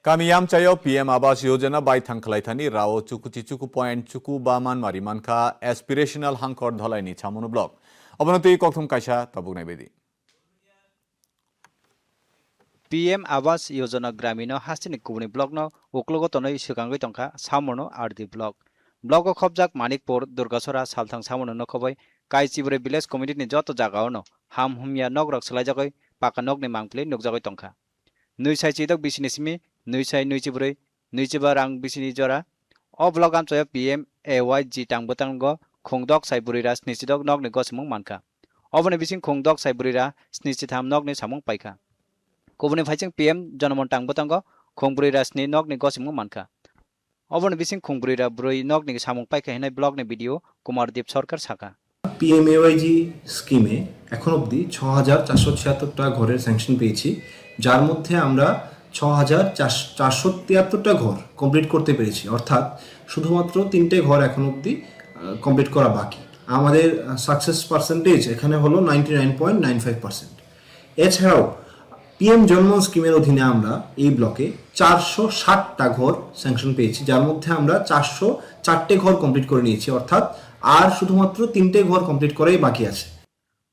Kami yam chayo PM Awas Yojana bai thangkhlaithani rao chukuchi chuku point chuku baman mari manka aspirational hankor dhalaini chamunu block. Abanoti kokthum kaisa tabuk naibedi. PM Awas Yojana Gramino Hasini Kubuni Block no Uklogotono Shukangi Tonka Samono RD Block. Block of Hobjak Manikpur Durgasora Saltang Samono Nokoboy Kai Chibre Village Community ni Joto Jagaono Ham Humia Nogrok Salajagoi Pakanok ni Mangple Nukjagoi Tonka. Nuisai Chidok Bisinismi Nuisai Nuichibre Nuichibarang Bisini Jora O Block am Choya PM AYG Tangbotango Kongdok Saiburira Snisidok Nog ni Gosimung Manka. Obone Bising Kongdok Saiburira Snisitham Nog ni Samung Paika. Kubuni Faching PM Janamon Tangbotango Kongburi Rasni Nog ni Gosimung Manka. Obon Bising Kongburi Brui Nog ni Samung Paika Henai blog ni video Kumar Deep Sarkar Saka. PMAY-G স্কিমে এখন অবধি ৬,৪৭৬টা ঘরের sanction পেয়েছি, যার মধ্যে আমরা ৬,৪৭৩টা ঘর complete করতে পেরেছি, অর্থাৎ শুধুমাত্র 3টে ঘর এখন অবধি কমপ্লিট করা বাকি। আমাদের সাকসেস পার্সেন্টেজ এখানে হলো 99.95%। এছাড়াও পিএম জনমন স্কিমের অধীনে আমরা এই ব্লকে 460টা ঘর স্যাংশন পেয়েছি, যার মধ্যে আমরা 404টে ঘর কমপ্লিট করে নিয়েছি, অর্থাৎ আর শুধুমাত্র 3টে ঘর কমপ্লিট করাই বাকি আছে।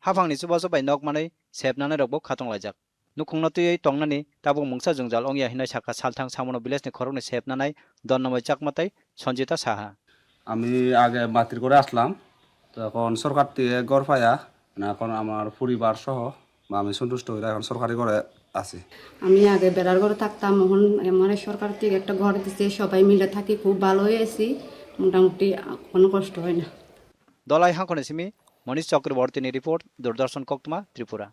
Hafangni subaso bai nok manai sepnane rokbo khatong lajak. Nukungna tuyei tongnani tabuk mungsa jungjal ongya hinai saka salthang samono village ni khorokni sepnanai donnamai chakmatai Sanjita Saha. আমি আগে বাতিল করে আসলাম, তখন সরকার থেকে ঘর পাইয়া এখন আমার পরিবার সহ আমি সন্তুষ্ট হয়ে এখন সরকারি ঘরে আছি। আমি আগে বেড়ার ঘরে থাকতাম, এখন মানে সরকার থেকে একটা ঘর দিচ্ছে, সবাই মিলে থাকি, খুব ভালো হয়েছি, মোটামুটি কোনো কষ্ট হয় না। Dolai Hankone Simi Monish Chakraborty ni report Doordarshan Koktuma Tripura.